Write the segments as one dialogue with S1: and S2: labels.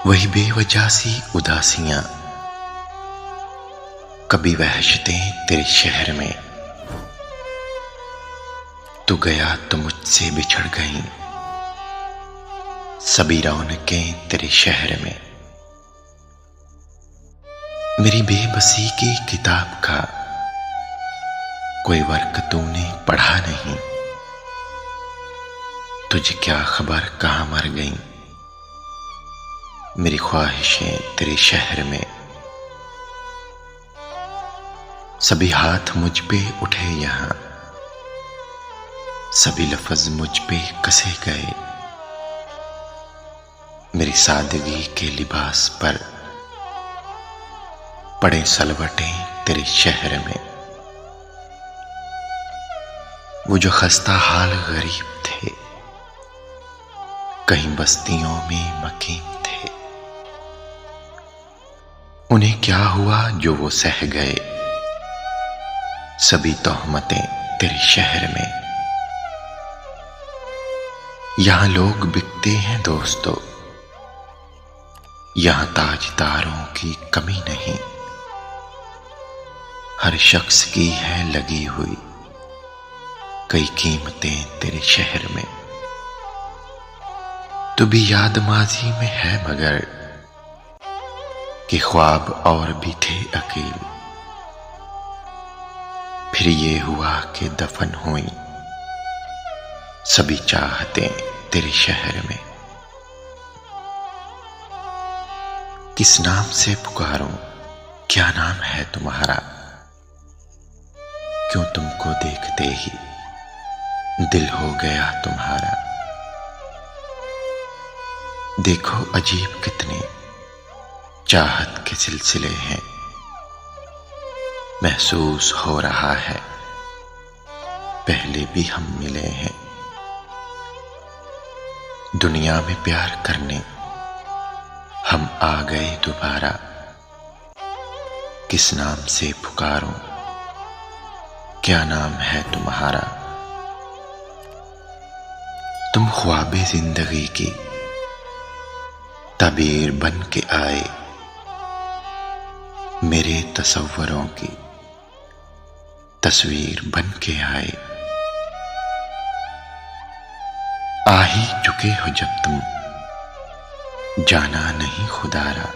S1: वही बेवजह सी उदासियां, कभी वहशतें तेरे शहर में। तू गया तो मुझसे बिछड़ गईं सभी रौनकें तेरे शहर में। मेरी बेबसी की किताब का कोई वर्क तूने पढ़ा नहीं। तुझे क्या खबर कहां मर गईं मेरी ख्वाहिशें तेरे शहर में। सभी हाथ मुझ पे उठे यहां, सभी लफ्ज मुझ पे कसे गए। मेरी सादगी के लिबास पर पड़े सलवटें तेरे शहर में। वो जो खस्ता हाल गरीब थे, कहीं बस्तियों में मकीम थे। उन्हें क्या हुआ जो वो सह गए सभी तोहमतें तेरे शहर में। यहां लोग बिकते हैं दोस्तों, यहां ताजदारों की कमी नहीं। हर शख्स की है लगी हुई कई कीमतें तेरे शहर में। तू भी याद माजी में है मगर कि ख्वाब और भी थे अकील। फिर ये हुआ कि दफन हुई सभी चाहतें तेरे शहर में। किस नाम से पुकारूं, क्या नाम है तुम्हारा। क्यों तुमको देखते ही दिल हो गया तुम्हारा। देखो अजीब कितने चाहत के सिलसिले हैं। महसूस हो रहा है पहले भी हम मिले हैं। दुनिया में प्यार करने हम आ गए दोबारा। किस नाम से पुकारूं, क्या नाम है तुम्हारा। तुम ख्वाबे जिंदगी की ताबीर बन के आए। मेरे तसव्वुरों की तस्वीर बन के आए। आ ही चुके हो जब तुम जाना नहीं खुदारा।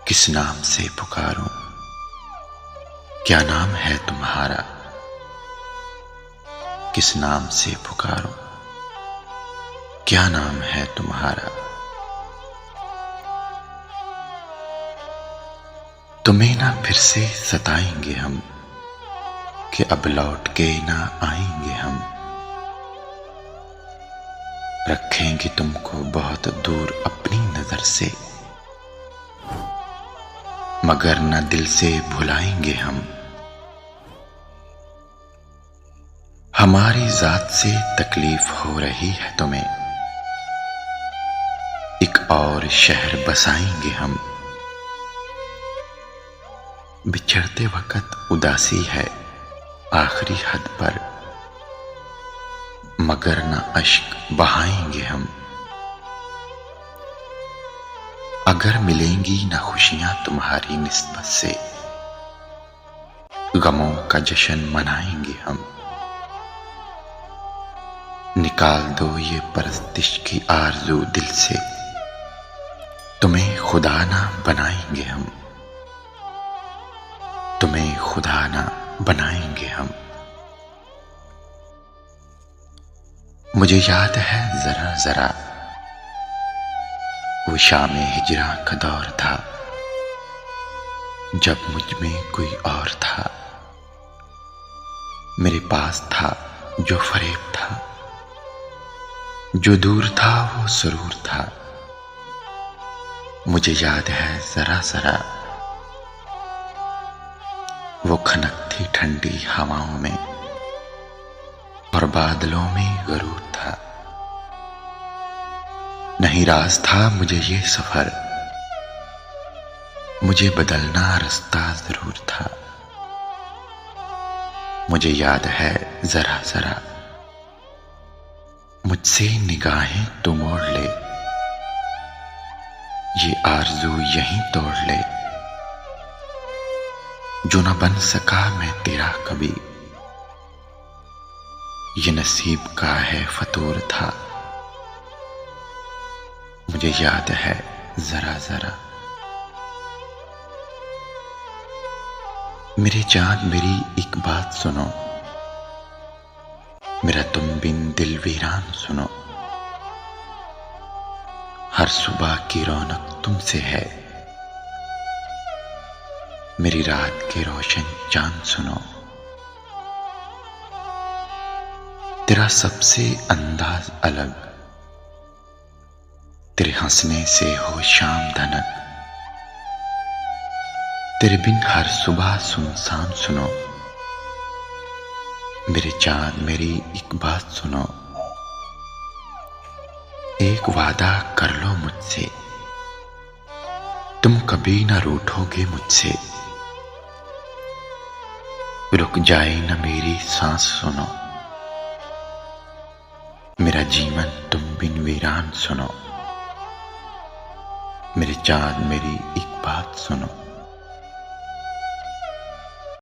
S1: किस नाम से पुकारूं, क्या नाम है तुम्हारा। किस नाम से पुकारूं, क्या नाम है तुम्हारा। तुम्हें ना फिर से सताएंगे हम कि अब लौट के ना आएंगे हम। रखेंगे तुमको बहुत दूर अपनी नजर से, मगर न दिल से भुलाएंगे हम। हमारी जात से तकलीफ हो रही है तुम्हें, एक और शहर बसाएंगे हम। बिछड़ते वक्त उदासी है आखिरी हद पर, मगर न अश्क बहाएंगे हम। अगर मिलेंगी न खुशियां तुम्हारी निस्बत से, गमों का जश्न मनाएंगे हम। निकाल दो ये परस्तिश की आरज़ू दिल से, तुम्हें खुदा ना बनाएंगे हम। तुम्हें खुदा ना बनाएंगे हम। मुझे याद है जरा जरा वो शाम हिजरा का दौर था, जब मुझ में कोई और था। मेरे पास था जो फरेब था, जो दूर था वो सुरूर था। मुझे याद है जरा जरा वो खनकती ठंडी हवाओं में और बादलों में गरूर था। नहीं राज था मुझे ये सफर, मुझे बदलना रास्ता जरूर था। मुझे याद है जरा जरा मुझसे निगाहें तो मोड़ ले, ये आरज़ू यहीं तोड़ ले, जो न बन सका मैं तेरा कभी। ये नसीब का है फतूर था, मुझे याद है जरा जरा। मेरे जान मेरी एक बात सुनो, मेरा तुम बिन दिल वीरान सुनो। हर सुबह की रौनक तुमसे है, मेरी रात के रोशन चांद सुनो। तेरा सबसे अंदाज अलग, तेरे हंसने से हो शाम धनक। तेरे बिन हर सुबह सुनसान सुनो। मेरे चांद मेरी एक बात सुनो, एक वादा कर लो मुझसे, तुम कभी ना रूठोगे मुझसे। रुक जाए न मेरी सांस सुनो, मेरा जीवन तुम बिन वीरान सुनो। मेरे चांद मेरी एक बात सुनो।